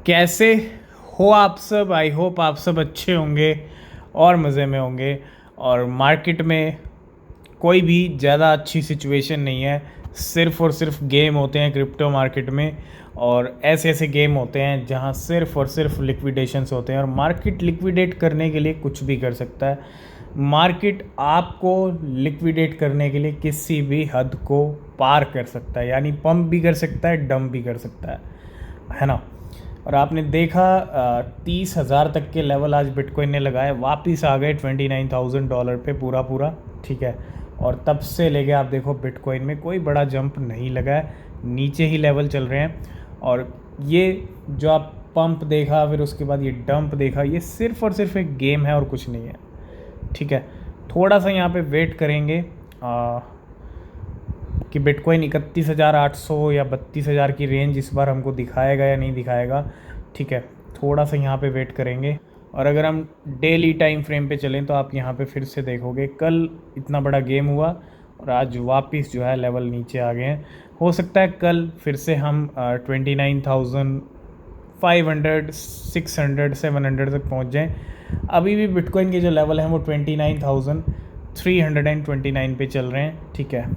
कैसे हो आप सब। आई होप आप सब अच्छे होंगे और मज़े में होंगे। और मार्केट में कोई भी ज़्यादा अच्छी सिचुएशन नहीं है। सिर्फ़ और सिर्फ गेम होते हैं क्रिप्टो मार्केट में। और ऐसे ऐसे गेम होते हैं जहां सिर्फ़ और सिर्फ लिक्विडेशंस होते हैं। और मार्केट लिक्विडेट करने के लिए कुछ भी कर सकता है। मार्केट आपको लिक्विडेट करने के लिए किसी भी हद को पार कर सकता है, यानी पंप भी कर सकता है, डंप भी कर सकता है ना। और आपने देखा 30,000 तक के लेवल आज बिटकॉइन ने लगाए, वापस आ गए $29,000 पे पूरा पूरा। ठीक है। और तब से लेके आप देखो बिटकॉइन में कोई बड़ा जंप नहीं लगा है, नीचे ही लेवल चल रहे हैं। और ये जो आप पंप देखा फिर उसके बाद ये डंप देखा, ये सिर्फ़ और सिर्फ एक गेम है और कुछ नहीं है। ठीक है। थोड़ा सा यहाँ पे वेट करेंगे कि बिटकॉइन 31,800 या 32,000 की रेंज इस बार हमको दिखाएगा या नहीं दिखाएगा। ठीक है। थोड़ा सा यहाँ पे वेट करेंगे। और अगर हम डेली टाइम फ्रेम पे चलें तो आप यहाँ पे फिर से देखोगे कल इतना बड़ा गेम हुआ और आज वापस जो है लेवल नीचे आ गए हैं। हो सकता है कल फिर से हम 29,500 600 700 तक पहुँच जाएँ। अभी भी बिटकॉइन के जो लेवल हैं वो 29,329 पे चल रहे हैं। ठीक है।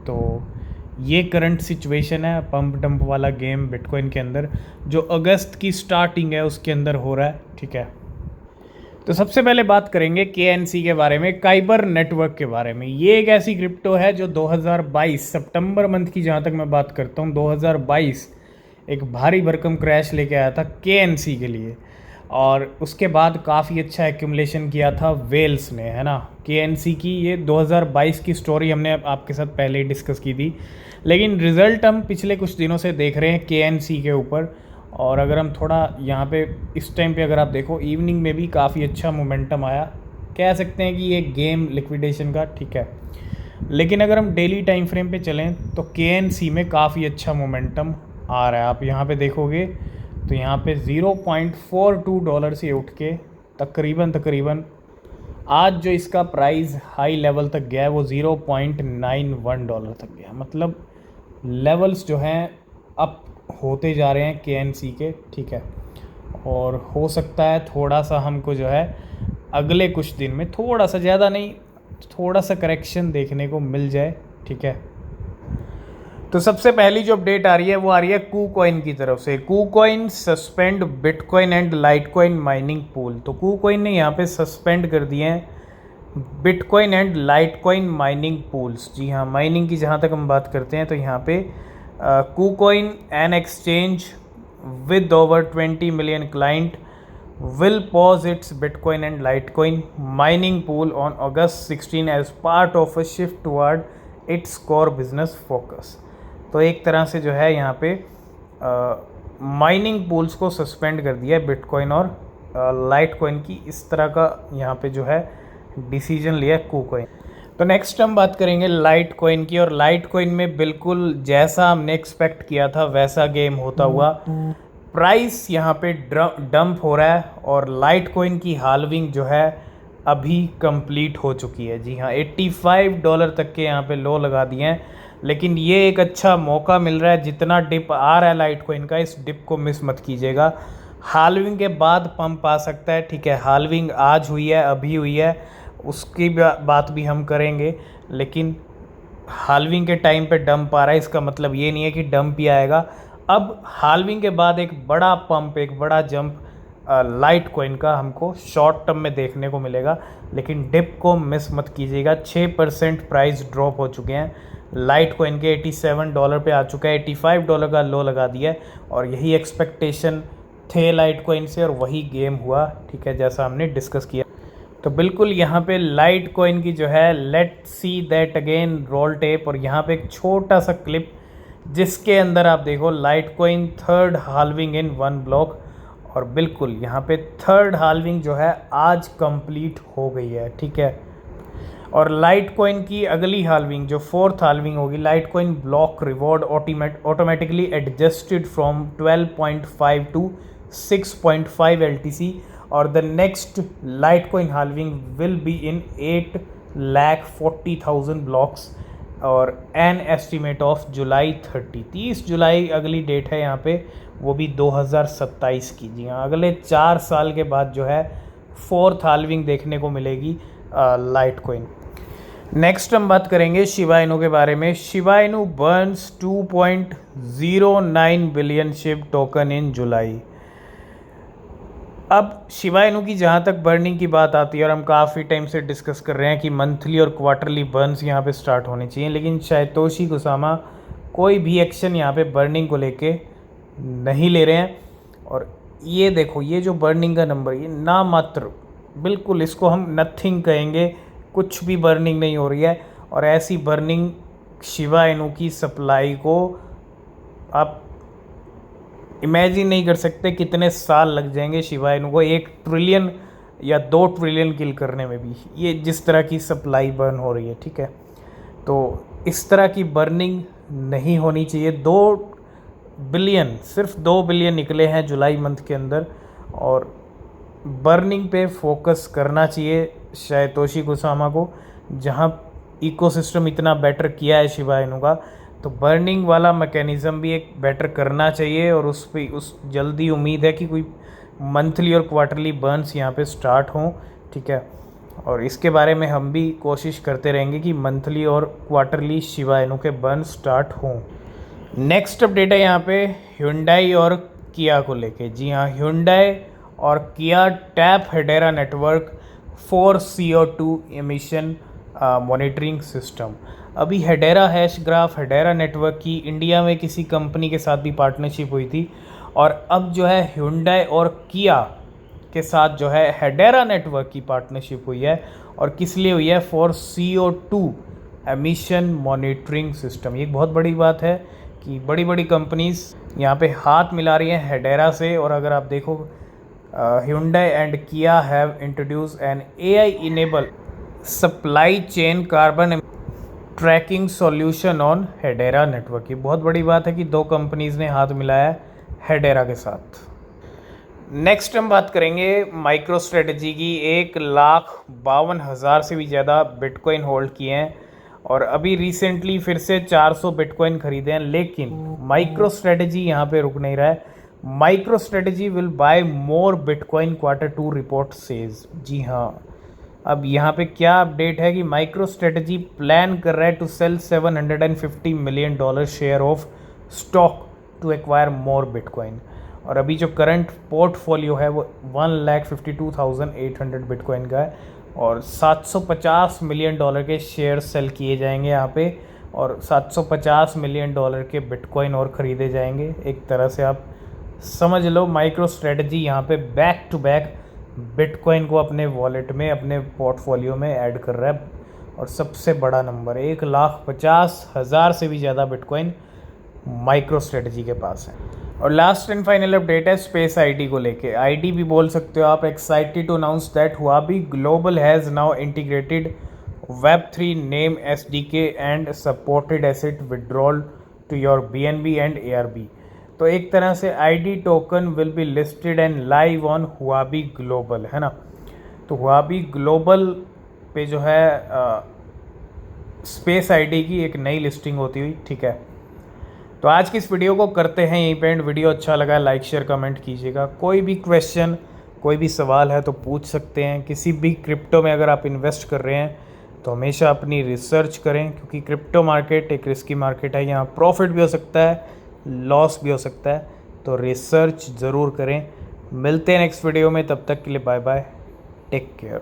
तो ये करंट सिचुएशन है पंप डंप वाला गेम बिटकॉइन के अंदर, जो अगस्त की स्टार्टिंग है उसके अंदर हो रहा है। ठीक है। तो सबसे पहले बात करेंगे KNC के बारे में, काइबर नेटवर्क के बारे में। ये एक ऐसी क्रिप्टो है जो 2022 सितंबर मंथ की, जहाँ तक मैं बात करता हूँ, 2022 एक भारी भरकम क्रैश लेके आया था KNC के लिए। और उसके बाद काफ़ी अच्छा एक्यूमुलेशन किया था वेल्स ने, है ना। KNC की ये 2022 की स्टोरी हमने आपके साथ पहले ही डिस्कस की थी, लेकिन रिज़ल्ट हम पिछले कुछ दिनों से देख रहे हैं KNC के ऊपर। और अगर हम थोड़ा यहाँ पे इस टाइम पे अगर आप देखो, इवनिंग में भी काफ़ी अच्छा मोमेंटम आया। कह सकते हैं कि ये गेम लिक्विडेशन का। ठीक है। लेकिन अगर हम डेली टाइम फ्रेम पे चलें तो KNC में काफ़ी अच्छा मोमेंटम आ रहा है। आप यहाँ पे देखोगे तो यहाँ पे $0.42 से उठ के तकरीबन आज जो इसका प्राइस हाई लेवल तक गया है वो $0.91 तक गया। मतलब लेवल्स जो हैं अप होते जा रहे हैं KNC के। ठीक है। और हो सकता है थोड़ा सा हमको जो है अगले कुछ दिन में थोड़ा सा, ज़्यादा नहीं, थोड़ा सा करेक्शन देखने को मिल जाए। ठीक है। तो सबसे पहली जो अपडेट आ रही है वो आ रही है KuCoin की तरफ से। KuCoin suspend bitcoin and litecoin mining pool. तो KuCoin ने यहाँ पे सस्पेंड कर दिए हैं bitcoin and litecoin mining pools. जी हाँ, माइनिंग की जहाँ तक हम बात करते हैं तो यहाँ पे KuCoin an exchange with over 20 million client will pause its Bitcoin and Litecoin mining pool on August 16 as part of a shift toward its core business focus। तो एक तरह से जो है यहाँ पे माइनिंग पूल्स को सस्पेंड कर दिया है बिटकॉइन और लाइटकॉइन की, इस तरह का यहाँ पे जो है डिसीजन लिया है KuCoin। तो नेक्स्ट हम बात करेंगे लाइटकॉइन की। और लाइटकॉइन में बिल्कुल जैसा हमने एक्सपेक्ट किया था वैसा गेम होता हुआ प्राइस यहाँ पे डंप हो रहा है। और लाइटकॉइन की हाल्विंग जो है अभी कंप्लीट हो चुकी है। जी हाँ, $85 तक के यहाँ पे लो लगा दिए हैं। लेकिन ये एक अच्छा मौका मिल रहा है, जितना डिप आ रहा है लाइटकॉइन का, इस डिप को मिस मत कीजिएगा। हाल्विंग के बाद पंप आ सकता है। ठीक है। हाल्विंग आज हुई है, अभी हुई है, उसकी बात भी हम करेंगे। लेकिन हाल्विंग के टाइम पे डंप आ रहा है, इसका मतलब ये नहीं है कि डंप ही आएगा। अब हाल्विंग के बाद एक बड़ा पंप, एक बड़ा जंप लाइटकॉइन का हमको शॉर्ट टर्म में देखने को मिलेगा। लेकिन डिप को मिस मत कीजिएगा। 6% प्राइस ड्रॉप हो चुके हैं लाइटकॉइन के, $87 पे आ चुका है, $85 का लो लगा दिया है। और यही एक्सपेक्टेशन थे लाइटकॉइन से और वही गेम हुआ। ठीक है, जैसा हमने डिस्कस किया। तो बिल्कुल यहाँ पे लाइटकॉइन की जो है let see that again roll tape. और यहाँ पे एक छोटा सा क्लिप जिसके अंदर आप देखो Litecoin third halving in one block. और बिल्कुल यहाँ पे थर्ड हाल्विंग जो है आज कंप्लीट हो गई है। ठीक है। और लाइटकॉइन की अगली हाल्विंग जो फोर्थ हाल्विंग होगी, Litecoin block reward automatically adjusted from 12.5 to 6.5 LTC। और the next Litecoin halving will be in 8,40,000 blocks और an estimate of July 30 July अगली डेट है यहाँ पे। वो भी 2027 की। जी हाँ, अगले 4 साल के बाद जो है 4th हाल्विंग देखने को मिलेगी लाइट कॉइन। नेक्स्ट हम बात करेंगे शिबा इनू के बारे में। Shiba Inu Burns 2.09 billion Shiv token इन जुलाई। अब शिबा इनू की जहाँ तक बर्निंग की बात आती है, और हम काफ़ी टाइम से डिस्कस कर रहे हैं कि मंथली और क्वार्टरली बर्न्स यहाँ पे स्टार्ट होने चाहिए, लेकिन सातोशी कुसामा कोई भी एक्शन यहाँ पे बर्निंग को लेके नहीं ले रहे हैं। और ये देखो, ये जो बर्निंग का नंबर, ये ना मात्र, बिल्कुल इसको हम नथिंग कहेंगे, कुछ भी बर्निंग नहीं हो रही है। और ऐसी बर्निंग शिबा इनू की सप्लाई को आप इमेजिन नहीं कर सकते कितने साल लग जाएंगे शिबा इनू को 1 ट्रिलियन या 2 ट्रिलियन किल करने में भी, ये जिस तरह की सप्लाई बर्न हो रही है। ठीक है, तो इस तरह की बर्निंग नहीं होनी चाहिए। 2 बिलियन, सिर्फ 2 बिलियन निकले हैं जुलाई मंथ के अंदर, और बर्निंग पे फोकस करना चाहिए सातोशी कुसामा को। जहाँ इकोसिस्टम इतना बेटर किया है शिबा इनू का, तो बर्निंग वाला मैकेनिज़्म भी एक बेटर करना चाहिए, और उस पर जल्दी उम्मीद है कि कोई मंथली और क्वार्टरली बर्न्स यहाँ पे स्टार्ट हों। ठीक है, और इसके बारे में हम भी कोशिश करते रहेंगे कि मंथली और क्वार्टरली शिबा इनू के बर्न स्टार्ट हों। नेक्स्ट अपडेट है यहाँ पे Hyundai और किया को लेके। जी हाँ, Hyundai और किया tap Hedera network for CO2 emission monitoring system. अभी हेडेरा हैशग्राफ, हेडेरा नेटवर्क की इंडिया में किसी कंपनी के साथ भी पार्टनरशिप हुई थी, और अब जो है Hyundai और किया के साथ जो है हेडेरा नेटवर्क की पार्टनरशिप हुई है। और किस लिए हुई है? For CO2 emission monitoring system. ये एक बहुत बड़ी बात है कि बड़ी बड़ी कंपनीज यहाँ पे हाथ मिला रही हैं हेडेरा से। और अगर आप देखो, Hyundai and Kia have introduce an AI enable supply chain carbon tracking solution on Hedera network. ये बहुत बड़ी बात है कि 2 कंपनीज ने हाथ मिलाया है हेडेरा के साथ। नेक्स्ट हम बात करेंगे माइक्रो स्ट्रेटजी की। 1,52,000 से भी ज़्यादा बिटकॉइन होल्ड किए हैं, और अभी रिसेंटली फिर से 400 बिटकॉइन खरीदे हैं। लेकिन माइक्रो स्ट्रेटजी यहाँ पे रुक नहीं रहा है। MicroStrategy will buy more bitcoin Q2 report says. जी हाँ, अब यहाँ पे क्या अपडेट है कि माइक्रो स्ट्रेटजी प्लान कर रहा है to sell $750 million share of stock to acquire more bitcoin. और अभी जो करंट पोर्टफोलियो है वो 1,52,800 बिटकॉइन का है, और $750 मिलियन के शेयर सेल किए जाएंगे यहाँ पे, और $750 मिलियन के बिटकॉइन और ख़रीदे जाएंगे। एक तरह से आप समझ लो माइक्रो स्ट्रेटजी यहाँ पे बैक टू बैक बिटकॉइन को अपने वॉलेट में, अपने पोर्टफोलियो में ऐड कर रहा है। और सबसे बड़ा नंबर 1,50,000 से भी ज़्यादा बिटकॉइन माइक्रो स्ट्रेटजी के पास है। और लास्ट एंड फाइनल अपडेट है स्पेस आईडी को लेके। आईडी भी बोल सकते हो आप। Excited to announce that Huobi global has now integrated Web3 name SDK and supported asset withdrawal to your BNB and ARB। तो एक तरह से ID token will be listed and live on Huobi global, है ना। तो हुआबी global पे जो है स्पेस आईडी की एक नई लिस्टिंग होती हुई। ठीक है, तो आज की इस वीडियो को करते हैं यहीं पे एंड। वीडियो अच्छा लगा लाइक शेयर कमेंट कीजिएगा। कोई भी क्वेश्चन, कोई भी सवाल है तो पूछ सकते हैं। किसी भी क्रिप्टो में अगर आप इन्वेस्ट कर रहे हैं तो हमेशा अपनी रिसर्च करें, क्योंकि क्रिप्टो मार्केट एक रिस्की मार्केट है। यहाँ प्रॉफिट भी हो सकता है, लॉस भी हो सकता है, तो रिसर्च ज़रूर करें। मिलते हैं नेक्स्ट वीडियो में, तब तक के लिए बाय बाय, टेक केयर।